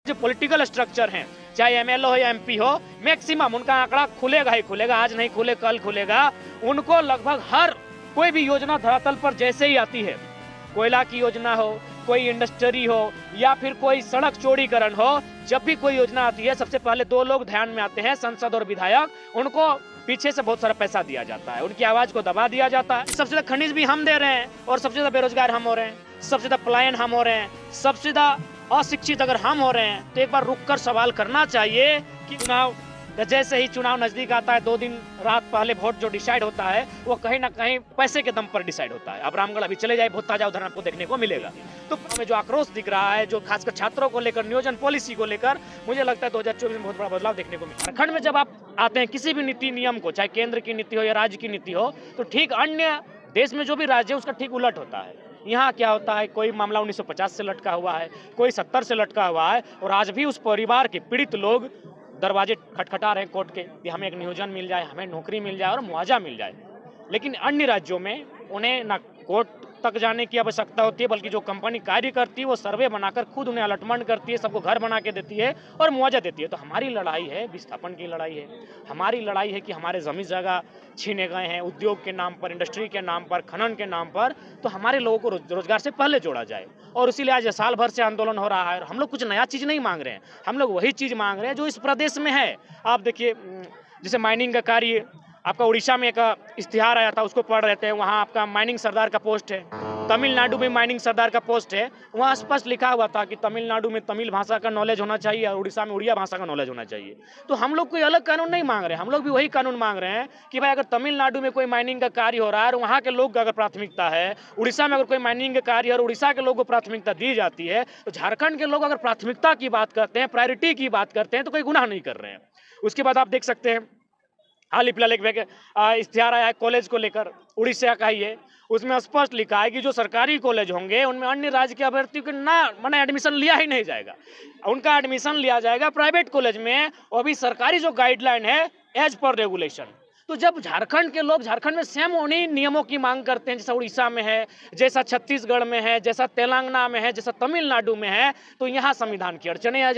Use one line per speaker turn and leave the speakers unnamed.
जो political structure हैं, चाहे एमएलए हो या एमपी हो, मैक्सिमम उनका आंकड़ा खुलेगा ही खुलेगा, आज नहीं खुले कल खुलेगा। उनको लगभग हर कोई भी योजना धरातल पर जैसे ही आती है, कोयला की योजना हो, कोई इंडस्ट्री हो या फिर कोई सड़क चौड़ीकरण हो, जब भी कोई योजना आती है सबसे पहले दो लोग ध्यान में आते हैं, सांसद और विधायक। उनको पीछे से बहुत सारा पैसा दिया जाता है, उनकी आवाज को दबा दिया जाता है। सबसे ज्यादा खनिज भी हम दे रहे हैं और सबसे ज्यादा बेरोजगार हम हो रहे हैं, सबसे ज्यादा पलायन हम हो रहे हैं, सबसे ज्यादा अशिक्षित अगर हम हो रहे हैं, तो एक बार रुककर सवाल करना चाहिए कि जैसे ही चुनाव नजदीक आता है, 2 दिन रात पहले वोट जो डिसाइड होता है वो कहीं ना कहीं पैसे के दम पर डिसाइड होता है। अब रामगढ़ अभी चले जाए, बहुत ताजा उदाहरण आपको देखने को मिलेगा। तो हमें जो आक्रोश दिख रहा है, जो खासकर छात्रों को लेकर, नियोजन पॉलिसी को लेकर, मुझे लगता है 2024 में बहुत बड़ा बदलाव देखने को मिला। झारखंड में जब आप आते हैं किसी भी नीति नियम को, चाहे केंद्र की नीति हो या राज्य की नीति हो, तो ठीक अन्य देश में जो भी राज्य है उसका ठीक उलट होता है। यहाँ क्या होता है, कोई मामला 1950 से लटका हुआ है, कोई 70 से लटका हुआ है, और आज भी उस परिवार के पीड़ित लोग दरवाजे खटखटा रहे हैं कोर्ट के कि हमें एक नियोजन मिल जाए, हमें नौकरी मिल जाए और मुआवजा मिल जाए। लेकिन अन्य राज्यों में उन्हें ना कोर्ट तक जाने की आवश्यकता होती है, बल्कि जो कंपनी कार्य करती है वो सर्वे बनाकर खुद उन्हें अलॉटमेंट करती है, सबको घर बना के देती है और मुआवजा देती है। तो हमारी लड़ाई है, विस्थापन की लड़ाई है, हमारी लड़ाई है कि हमारे जमीन जगह छीने गए हैं उद्योग के नाम पर, इंडस्ट्री के नाम पर, खनन के नाम पर। तो हमारे लोगों को रोजगार से पहले जोड़ा जाए, और इसीलिए आज साल भर से आंदोलन हो रहा है। और हम लोग कुछ नया चीज नहीं मांग रहे हैं, हम लोग वही चीज मांग रहे हैं जो इस प्रदेश में है। आप देखिए, जैसे माइनिंग का कार्य, आपका उड़ीसा में एक इश्तिहार आया था, उसको पढ़ रहे थे, वहाँ आपका माइनिंग सरदार का पोस्ट है। तमिलनाडु में माइनिंग सरदार का पोस्ट है, वहाँ स्पष्ट लिखा हुआ था कि तमिलनाडु में तमिल भाषा का नॉलेज होना चाहिए और उड़ीसा में उड़िया भाषा का नॉलेज होना चाहिए। तो हम लोग कोई अलग कानून नहीं मांग रहे हैं, हम लोग भी वही कानून मांग रहे हैं कि भाई अगर तमिलनाडु में कोई माइनिंग का कार्य हो रहा है और वहाँ के लोग का अगर प्राथमिकता है, उड़ीसा में अगर कोई माइनिंग का कार्य और उड़ीसा के लोगों को प्राथमिकता दी जाती है, तो झारखंड के लोग अगर प्राथमिकता की बात करते हैं, प्रायोरिटी की बात करते हैं, तो कोई गुनाह नहीं कर रहे हैं। उसके बाद आप देख सकते हैं, हाल ही फिलहाल एक इश्तिहार आया है कॉलेज को लेकर, उड़ीसा का ही है। उसमें स्पष्ट लिखा है कि जो सरकारी कॉलेज होंगे उनमें अन्य राज्य के अभ्यर्थियों के ना माने एडमिशन लिया ही नहीं जाएगा, उनका एडमिशन लिया जाएगा प्राइवेट कॉलेज में, और भी सरकारी जो गाइडलाइन है एज पर रेगुलेशन। तो जब झारखंड के लोग झारखंड में सेम उन्हीं नियमों की मांग करते हैं जैसा उड़ीसा में है, जैसा छत्तीसगढ़ में है, जैसा तेलंगाना में है, जैसा तमिलनाडु में है, तो यहाँ संविधान की अड़चने आ